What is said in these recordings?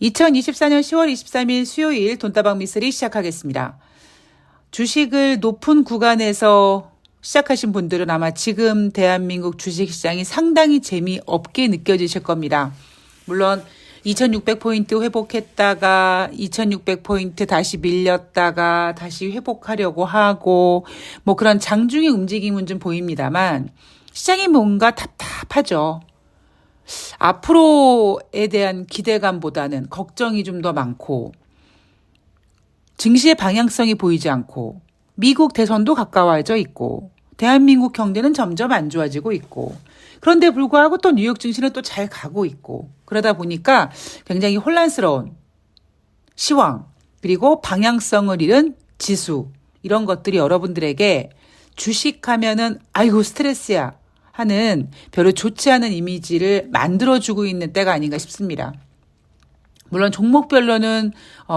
2024년 10월 23일 수요일 돈다방 미스리 시작하겠습니다. 주식을 높은 구간에서 시작하신 분들은 아마 지금 대한민국 주식시장이 상당히 재미없게 느껴지실 겁니다. 물론 2600포인트 회복했다가 2600포인트 다시 밀렸다가 다시 회복하려고 하고 뭐 그런 장중의 움직임은 좀 보입니다만 시장이 뭔가 답답하죠. 앞으로에 대한 기대감보다는 걱정이 좀 더 많고 증시의 방향성이 보이지 않고 미국 대선도 가까워져 있고 대한민국 경제는 점점 안 좋아지고 있고 그런데 불구하고 또 뉴욕 증시는 또 잘 가고 있고 그러다 보니까 굉장히 혼란스러운 시황 그리고 방향성을 잃은 지수 이런 것들이 여러분들에게 주식하면은 아이고 스트레스야 하는 별로 좋지 않은 이미지를 만들어주고 있는 때가 아닌가 싶습니다. 물론 종목별로는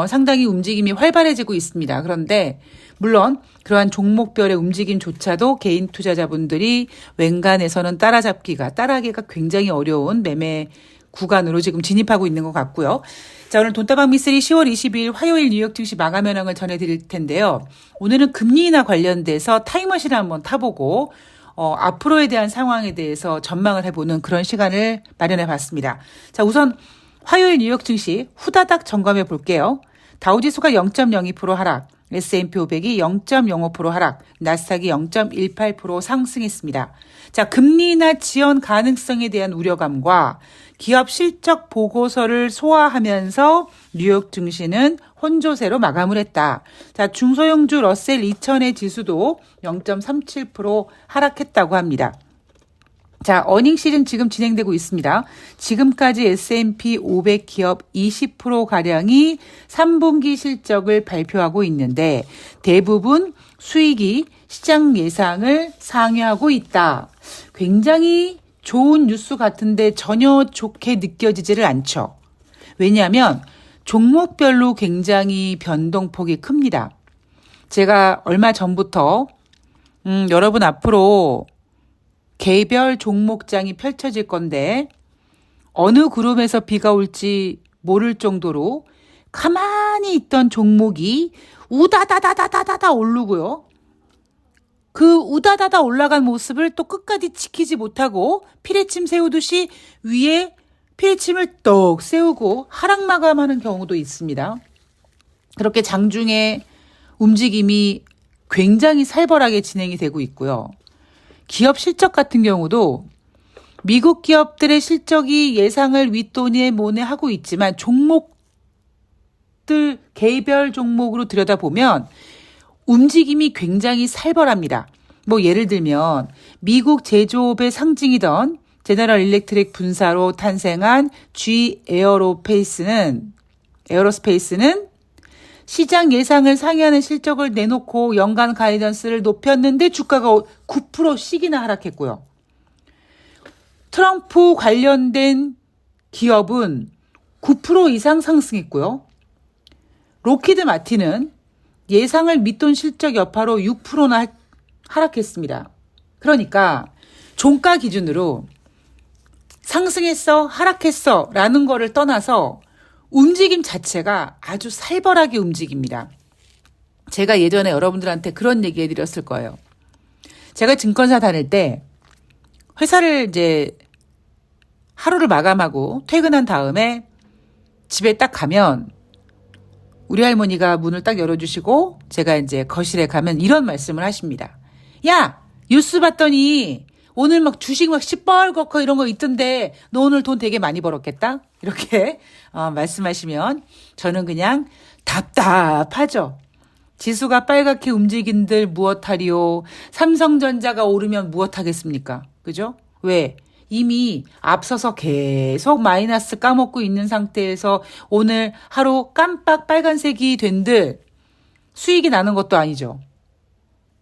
상당히 움직임이 활발해지고 있습니다. 그런데 물론 그러한 종목별의 움직임조차도 개인 투자자분들이 웬간에서는 따라하기가 굉장히 어려운 매매 구간으로 지금 진입하고 있는 것 같고요. 자, 오늘 돈다방 미스리 10월 22일 화요일 뉴욕 증시 마감 현황을 전해드릴 텐데요. 오늘은 금리 인하 관련돼서 타임머신을 한번 타보고 앞으로에 대한 상황에 대해서 전망을 해보는 그런 시간을 마련해 봤습니다. 자, 우선 화요일 뉴욕 증시 후다닥 점검해 볼게요. 다우지수가 0.02% 하락, S&P 500이 0.05% 하락, 나스닥이 0.18% 상승했습니다. 자, 금리 인하 지연 가능성에 대한 우려감과 기업 실적 보고서를 소화하면서 뉴욕 증시는 혼조세로 마감을 했다. 자, 중소형주 러셀 2000의 지수도 0.37% 하락했다고 합니다. 자, 어닝 시즌 지금 진행되고 있습니다. 지금까지 S&P 500 기업 20%가량이 3분기 실적을 발표하고 있는데 대부분 수익이 시장 예상을 상회하고 있다. 굉장히 좋은 뉴스 같은데 전혀 좋게 느껴지지를 않죠. 왜냐하면 종목별로 굉장히 변동폭이 큽니다. 제가 얼마 전부터 여러분 앞으로 개별 종목장이 펼쳐질 건데 어느 그룹에서 비가 올지 모를 정도로 가만히 있던 종목이 우다다다다다다 오르고요. 그 우다다다 올라간 모습을 또 끝까지 지키지 못하고 피레침 세우듯이 위에 피레침을 떡 세우고 하락 마감하는 경우도 있습니다. 그렇게 장중에 움직임이 굉장히 살벌하게 진행이 되고 있고요. 기업 실적 같은 경우도 미국 기업들의 실적이 예상을 윗돈에 모내하고 있지만 종목들 개별 종목으로 들여다보면 움직임이 굉장히 살벌합니다. 뭐 예를 들면 미국 제조업의 상징이던 제너럴 일렉트릭 분사로 탄생한 G 에어로스페이스는 시장 예상을 상회하는 실적을 내놓고 연간 가이던스를 높였는데 주가가 9%씩이나 하락했고요. 트럼프 관련된 기업은 9% 이상 상승했고요. 로키드 마틴은 예상을 밑돈 실적 여파로 6%나 하락했습니다. 그러니까 종가 기준으로 상승했어, 하락했어 라는 거를 떠나서 움직임 자체가 아주 살벌하게 움직입니다. 제가 예전에 여러분들한테 그런 얘기 해드렸을 거예요. 제가 증권사 다닐 때 회사를 이제 하루를 마감하고 퇴근한 다음에 집에 딱 가면 우리 할머니가 문을 딱 열어주시고 제가 이제 거실에 가면 이런 말씀을 하십니다. 야, 뉴스 봤더니 오늘 막 주식 막 시뻘겋고 이런 거 있던데 너 오늘 돈 되게 많이 벌었겠다? 이렇게 말씀하시면 저는 그냥 답답하죠. 지수가 빨갛게 움직인들 무엇하리요. 삼성전자가 오르면 무엇하겠습니까? 그죠? 왜? 이미 앞서서 계속 마이너스 까먹고 있는 상태에서 오늘 하루 깜빡 빨간색이 된들 수익이 나는 것도 아니죠.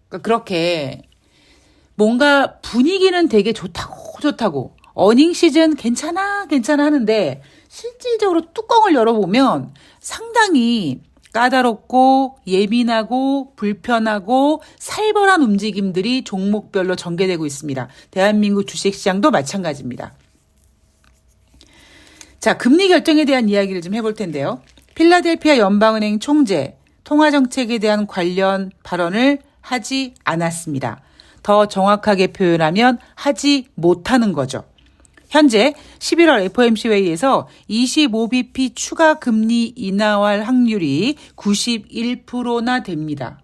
그러니까 그렇게 뭔가 분위기는 되게 좋다고 어닝 시즌 괜찮아 하는데 실질적으로 뚜껑을 열어보면 상당히 까다롭고 예민하고 불편하고 살벌한 움직임들이 종목별로 전개되고 있습니다. 대한민국 주식시장도 마찬가지입니다. 자, 금리 결정에 대한 이야기를 좀 해볼 텐데요. 필라델피아 연방은행 총재 통화정책에 대한 관련 발언을 하지 않았습니다. 더 정확하게 표현하면 하지 못하는 거죠. 현재 11월 FOMC 회의에서 25bp 추가 금리 인하할 확률이 91%나 됩니다.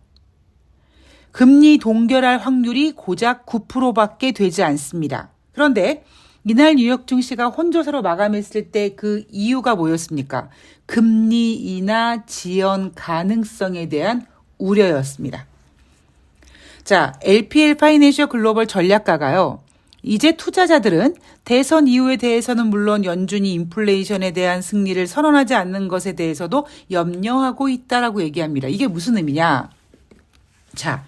금리 동결할 확률이 고작 9%밖에 되지 않습니다. 그런데 이날 뉴욕 증시가 혼조세로 마감했을 때 그 이유가 뭐였습니까? 금리 인하 지연 가능성에 대한 우려였습니다. 자, LPL 파이낸셜 글로벌 전략가가요. 이제 투자자들은 대선 이유에 대해서는 물론 연준이 인플레이션에 대한 승리를 선언하지 않는 것에 대해서도 염려하고 있다라고 얘기합니다. 이게 무슨 의미냐? 자,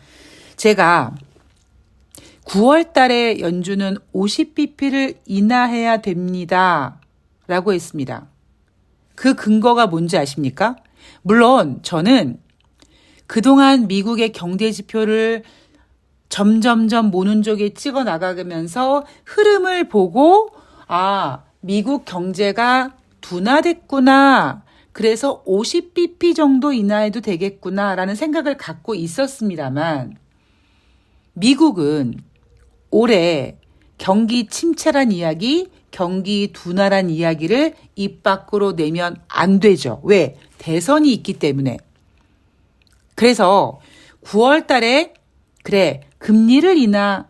제가 9월 달에 연준은 50bp를 인하해야 됩니다. 라고 했습니다. 그 근거가 뭔지 아십니까? 물론 저는 그동안 미국의 경제 지표를 점점점 모는 쪽에 찍어 나가면서 흐름을 보고 미국 경제가 둔화됐구나. 그래서 50bp 정도 인하해도 되겠구나라는 생각을 갖고 있었습니다만 미국은 올해 경기 침체란 이야기, 경기 둔화란 이야기를 입 밖으로 내면 안 되죠. 왜? 대선이 있기 때문에. 그래서 9월 달에 그래, 금리를 인하할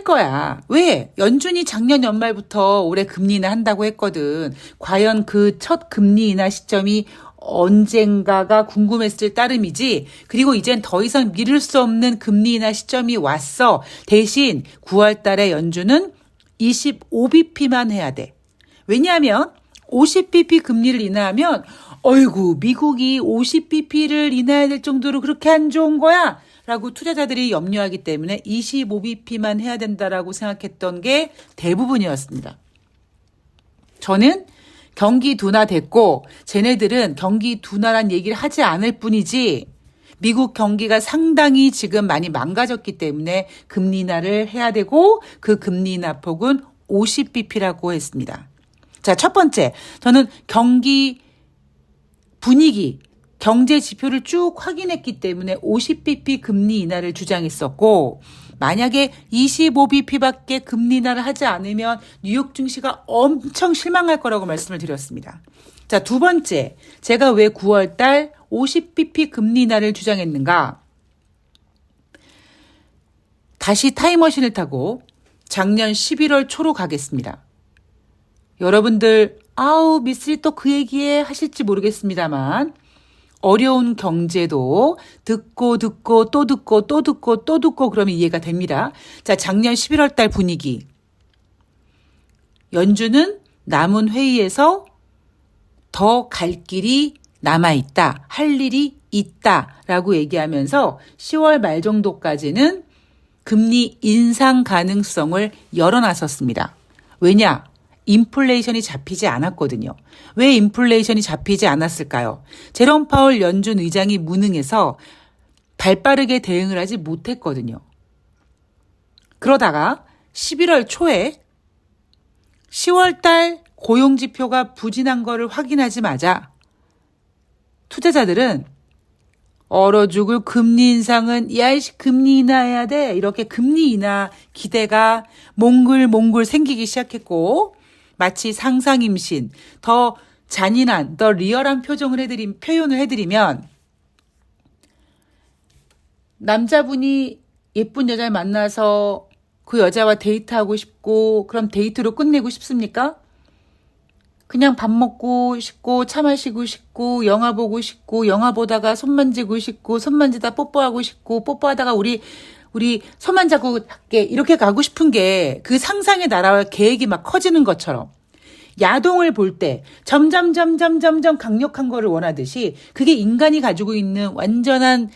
거야. 왜? 연준이 작년 연말부터 올해 금리 인하 한다고 했거든. 과연 그 첫 금리 인하 시점이 언젠가가 궁금했을 따름이지. 그리고 이젠 더 이상 미룰 수 없는 금리 인하 시점이 왔어. 대신 9월 달에 연준은 25bp만 해야 돼. 왜냐하면 50bp 금리를 인하하면 어이구 미국이 50bp를 인하해야 될 정도로 그렇게 안 좋은 거야? 라고 투자자들이 염려하기 때문에 25bp만 해야 된다라고 생각했던 게 대부분이었습니다. 저는 경기 둔화됐고 쟤네들은 경기 둔화란 얘기를 하지 않을 뿐이지 미국 경기가 상당히 지금 많이 망가졌기 때문에 금리 인하를 해야 되고 그 금리 인하 폭은 50bp라고 했습니다. 자, 첫 번째, 저는 경기 분위기, 경제 지표를 쭉 확인했기 때문에 50bp 금리 인하를 주장했었고 만약에 25bp밖에 금리 인하를 하지 않으면 뉴욕 증시가 엄청 실망할 거라고 말씀을 드렸습니다. 자, 두 번째, 제가 왜 9월 달 50bp 금리 인하를 주장했는가? 다시 타임머신을 타고 작년 11월 초로 가겠습니다. 여러분들 미쓰리 또 그 얘기에 하실지 모르겠습니다만 어려운 경제도 듣고 또 듣고 그러면 이해가 됩니다. 자, 작년 11월 달 분위기. 연준은 남은 회의에서 더 갈 길이 남아있다. 할 일이 있다라고 얘기하면서 10월 말 정도까지는 금리 인상 가능성을 열어놨었습니다. 왜냐? 인플레이션이 잡히지 않았거든요. 왜 인플레이션이 잡히지 않았을까요? 제롬 파월 연준 의장이 무능해서 발빠르게 대응을 하지 못했거든요. 그러다가 11월 초에 10월 달 고용지표가 부진한 거를 확인하자마자 투자자들은 얼어 죽을 금리 인상은 야이씨 금리 인하해야 돼. 이렇게 금리 인하 기대가 몽글몽글 생기기 시작했고 마치 상상임신, 더 잔인한, 더 리얼한 표현을 해드리면 남자분이 예쁜 여자를 만나서 그 여자와 데이트하고 싶고 그럼 데이트로 끝내고 싶습니까? 그냥 밥 먹고 싶고 차 마시고 싶고 영화 보고 싶고 영화 보다가 손 만지고 싶고 손 만지다 뽀뽀하고 싶고 뽀뽀하다가 우리 손 만지고 할게 이렇게 가고 싶은 게 그 상상의 나라와 계획이 막 커지는 것처럼 야동을 볼 때 점점 강력한 거를 원하듯이 그게 인간이 가지고 있는 완전한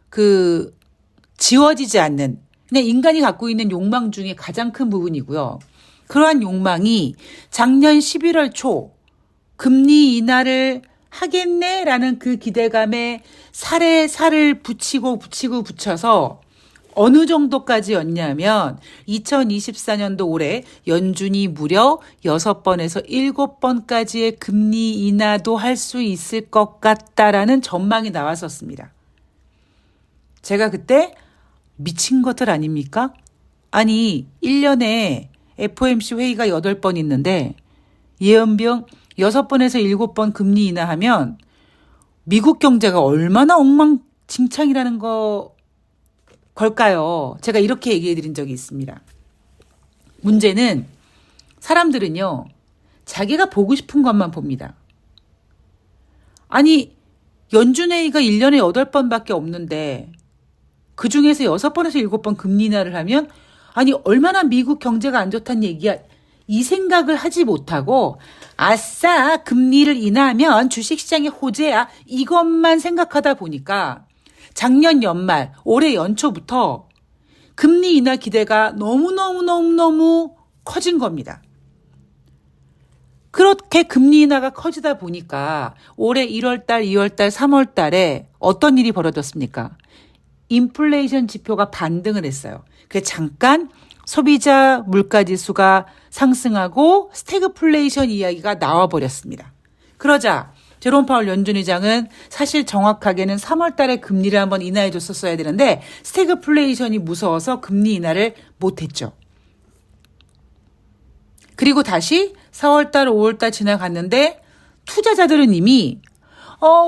그 지워지지 않는 그냥 인간이 갖고 있는 욕망 중에 가장 큰 부분이고요. 그러한 욕망이 작년 11월 초 금리 인하를 하겠네라는 그 기대감에 살에 살을 붙여서 어느 정도까지였냐면 2024년도 올해 연준이 무려 6번에서 7번까지의 금리 인하도 할 수 있을 것 같다라는 전망이 나왔었습니다. 제가 그때 미친 것들 아닙니까? 아니 1년에 FOMC 회의가 8번 있는데 예언병 6번에서 7번 금리 인하하면 미국 경제가 얼마나 엉망진창이라는 걸까요? 제가 이렇게 얘기해 드린 적이 있습니다. 문제는 사람들은요, 자기가 보고 싶은 것만 봅니다. 아니, 연준회의가 1년에 8번밖에 없는데 그 중에서 6번에서 7번 금리 인하를 하면 아니, 얼마나 미국 경제가 안 좋다는 얘기야. 이 생각을 하지 못하고 아싸, 금리를 인하하면 주식시장의 호재야. 이것만 생각하다 보니까 작년 연말, 올해 연초부터 금리 인하 기대가 너무너무 커진 겁니다. 그렇게 금리 인하가 커지다 보니까 올해 1월달, 2월달, 3월달에 어떤 일이 벌어졌습니까? 인플레이션 지표가 반등을 했어요. 그래서 잠깐 소비자 물가지수가 상승하고 스태그플레이션 이야기가 나와버렸습니다. 그러자 제롬 파월 연준 의장은 사실 정확하게는 3월 달에 금리를 한번 인하해 줬었어야 되는데 스태그플레이션이 무서워서 금리 인하를 못했죠. 그리고 다시 4월 달, 5월 달 지나갔는데 투자자들은 이미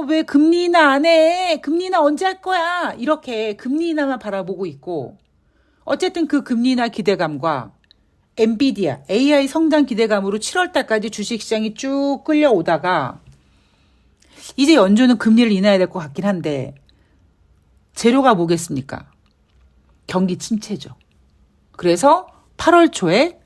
왜 금리 인하 안 해? 금리 인하 언제 할 거야? 이렇게 금리 인하만 바라보고 있고 어쨌든 그 금리 인하 기대감과 엔비디아, AI 성장 기대감으로 7월 달까지 주식시장이 쭉 끌려오다가 이제 연준은 금리를 인하해야 될 것 같긴 한데 재료가 뭐겠습니까? 경기 침체죠. 그래서 8월 초에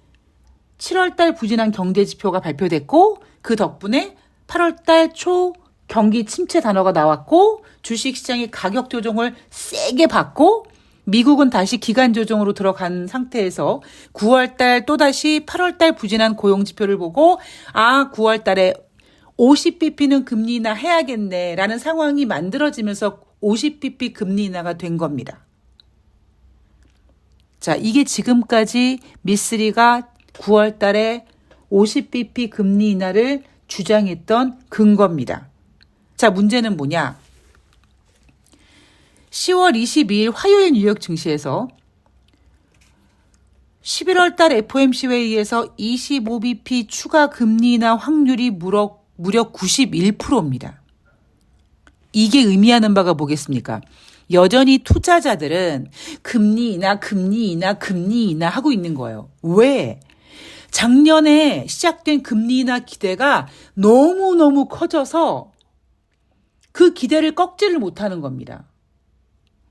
7월 달 부진한 경제 지표가 발표됐고 그 덕분에 8월 달 초 경기 침체 단어가 나왔고 주식시장이 가격 조정을 세게 받고 미국은 다시 기간 조정으로 들어간 상태에서 9월 달 또다시 8월 달 부진한 고용 지표를 보고 9월 달에 50bp는 금리 인하 해야겠네라는 상황이 만들어지면서 50bp 금리 인하가 된 겁니다. 자, 이게 지금까지 미쓰리가 9월 달에 50bp 금리 인하를 주장했던 근거입니다. 자, 문제는 뭐냐? 10월 22일 화요일 뉴욕 증시에서 11월 달 FOMC 회의에서 25bp 추가 금리 인하 확률이 무려 91%입니다. 이게 의미하는 바가 뭐겠습니까? 여전히 투자자들은 금리 인하 하고 있는 거예요. 왜? 작년에 시작된 금리 인하 기대가 너무너무 커져서 그 기대를 꺾지를 못하는 겁니다.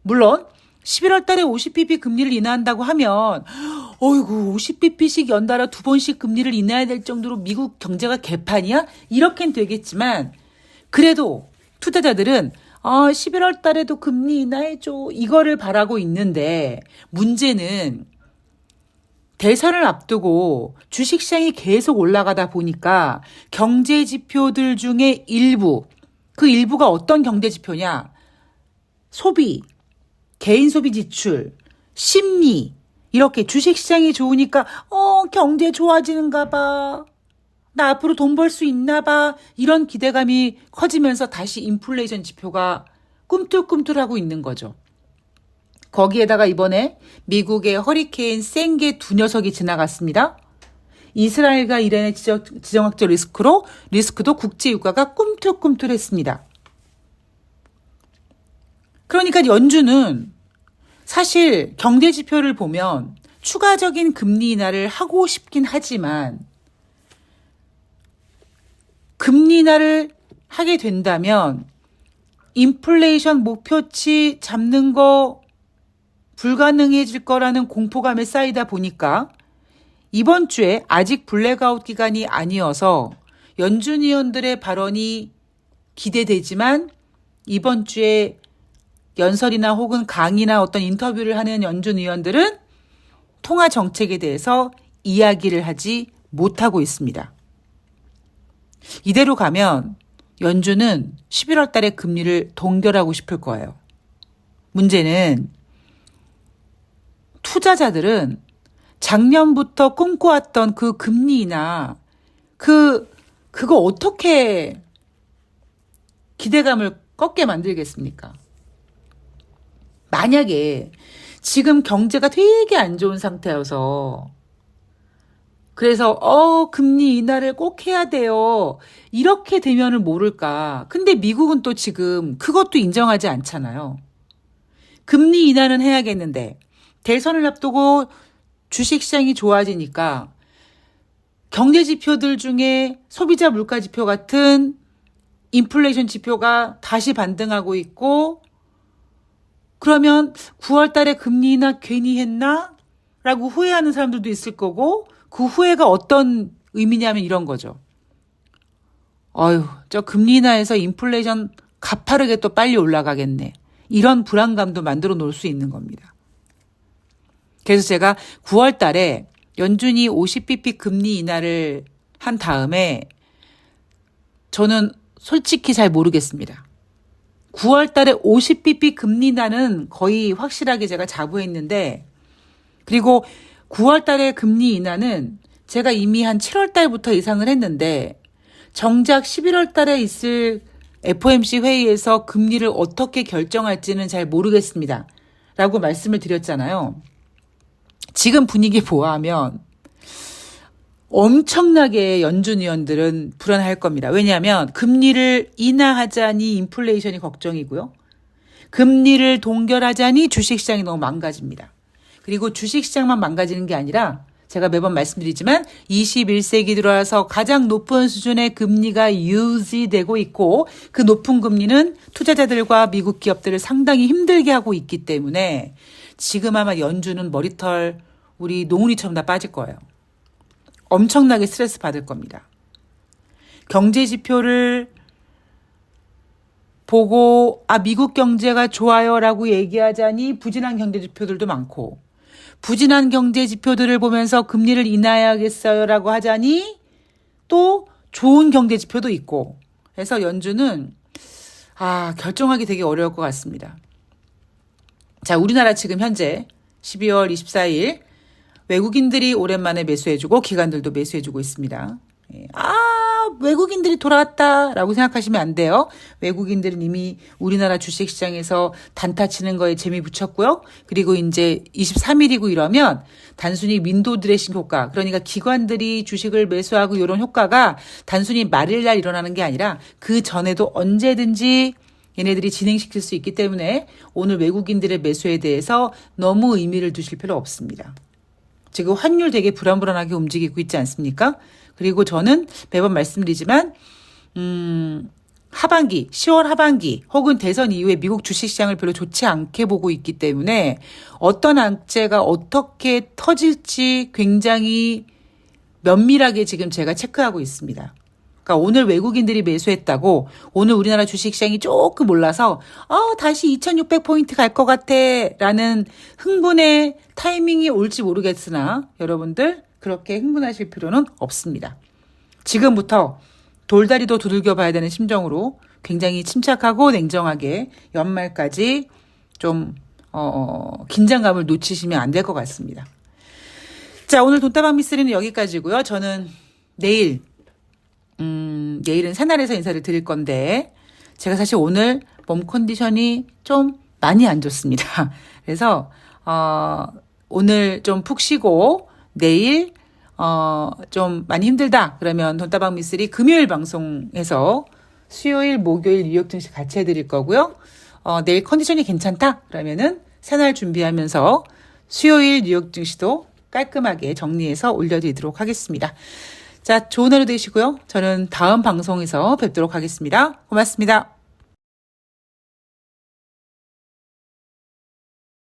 물론 11월 달에 50bp 금리를 인하한다고 하면 어이구 50bp씩 연달아 2번씩 금리를 인하해야 될 정도로 미국 경제가 개판이야? 이렇게는 되겠지만 그래도 투자자들은 11월 달에도 금리 인하해줘 이거를 바라고 있는데 문제는 대선을 앞두고 주식시장이 계속 올라가다 보니까 경제 지표들 중에 그 일부가 어떤 경제 지표냐? 소비, 개인 소비 지출, 심리 이렇게 주식시장이 좋으니까 경제 좋아지는가 봐. 나 앞으로 돈 벌 수 있나 봐. 이런 기대감이 커지면서 다시 인플레이션 지표가 꿈틀꿈틀하고 있는 거죠. 거기에다가 이번에 미국의 허리케인 센게 2녀석이 지나갔습니다. 이스라엘과 이란의 지정학적 리스크도 국제유가가 꿈틀꿈틀했습니다. 그러니까 연준은 사실 경제 지표를 보면 추가적인 금리 인하를 하고 싶긴 하지만 금리 인하를 하게 된다면 인플레이션 목표치 잡는 거 불가능해질 거라는 공포감에 쌓이다 보니까 이번 주에 아직 블랙아웃 기간이 아니어서 연준 위원들의 발언이 기대되지만 이번 주에 연설이나 혹은 강의나 어떤 인터뷰를 하는 연준 위원들은 통화 정책에 대해서 이야기를 하지 못하고 있습니다. 이대로 가면 연준은 11월 달에 금리를 동결하고 싶을 거예요. 문제는 투자자들은 작년부터 꿈꿔왔던 그 금리 인하, 그거 어떻게 기대감을 꺾게 만들겠습니까? 만약에 지금 경제가 되게 안 좋은 상태여서 그래서 금리 인하를 꼭 해야 돼요. 이렇게 되면은 모를까. 근데 미국은 또 지금 그것도 인정하지 않잖아요. 금리 인하는 해야겠는데 대선을 앞두고 주식시장이 좋아지니까 경제 지표들 중에 소비자 물가 지표 같은 인플레이션 지표가 다시 반등하고 있고, 그러면 9월 달에 금리 인하 괜히 했나? 라고 후회하는 사람들도 있을 거고, 그 후회가 어떤 의미냐면 이런 거죠. 저 금리 인하에서 인플레이션 가파르게 또 빨리 올라가겠네. 이런 불안감도 만들어 놓을 수 있는 겁니다. 그래서 제가 9월 달에 연준이 50bp 금리 인하를 한 다음에 저는 솔직히 잘 모르겠습니다. 9월 달에 50bp 금리 인하는 거의 확실하게 제가 자부했는데, 그리고 9월 달에 금리 인하는 제가 이미 한 7월 달부터 예상을 했는데, 정작 11월 달에 있을 FOMC 회의에서 금리를 어떻게 결정할지는 잘 모르겠습니다. 라고 말씀을 드렸잖아요. 지금 분위기 보아하면 엄청나게 연준 위원들은 불안할 겁니다. 왜냐하면 금리를 인하하자니 인플레이션이 걱정이고요. 금리를 동결하자니 주식시장이 너무 망가집니다. 그리고 주식시장만 망가지는 게 아니라 제가 매번 말씀드리지만 21세기 들어와서 가장 높은 수준의 금리가 유지되고 있고, 그 높은 금리는 투자자들과 미국 기업들을 상당히 힘들게 하고 있기 때문에 지금 아마 연준은 머리털 우리 농우리처럼 다 빠질 거예요. 엄청나게 스트레스 받을 겁니다. 경제 지표를 보고 미국 경제가 좋아요라고 얘기하자니 부진한 경제 지표들도 많고, 부진한 경제 지표들을 보면서 금리를 인하해야겠어요라고 하자니 또 좋은 경제 지표도 있고, 그래서 연준은 결정하기 되게 어려울 것 같습니다. 자, 우리나라 지금 현재 12월 24일 외국인들이 오랜만에 매수해주고 기관들도 매수해주고 있습니다. 외국인들이 돌아왔다라고 생각하시면 안 돼요. 외국인들은 이미 우리나라 주식시장에서 단타 치는 거에 재미 붙였고요. 그리고 이제 23일이고 이러면 단순히 윈도우 드레싱 효과, 그러니까 기관들이 주식을 매수하고 이런 효과가 단순히 말일날 일어나는 게 아니라 그 전에도 언제든지 얘네들이 진행시킬 수 있기 때문에 오늘 외국인들의 매수에 대해서 너무 의미를 두실 필요 없습니다. 지금 환율 되게 불안불안하게 움직이고 있지 않습니까? 그리고 저는 매번 말씀드리지만 하반기, 10월 하반기 혹은 대선 이후에 미국 주식시장을 별로 좋지 않게 보고 있기 때문에 어떤 악재가 어떻게 터질지 굉장히 면밀하게 지금 제가 체크하고 있습니다. 그러니까 오늘 외국인들이 매수했다고 오늘 우리나라 주식시장이 조금 올라서 다시 2600포인트 갈 것 같아 라는 흥분의 타이밍이 올지 모르겠으나 여러분들 그렇게 흥분하실 필요는 없습니다. 지금부터 돌다리도 두들겨 봐야 되는 심정으로 굉장히 침착하고 냉정하게 연말까지 좀 긴장감을 놓치시면 안 될 것 같습니다. 자, 오늘 돈다방 미스리는 여기까지고요. 저는 내일은 새날에서 인사를 드릴 건데 제가 사실 오늘 몸 컨디션이 좀 많이 안 좋습니다. 그래서 오늘 좀 푹 쉬고 내일 좀 많이 힘들다 그러면 돈다방 미스리 금요일 방송에서 수요일 목요일 뉴욕 증시 같이 해드릴 거고요. 내일 컨디션이 괜찮다 그러면은 새날 준비하면서 수요일 뉴욕 증시도 깔끔하게 정리해서 올려드리도록 하겠습니다. 자, 좋은 하루 되시고요. 저는 다음 방송에서 뵙도록 하겠습니다. 고맙습니다.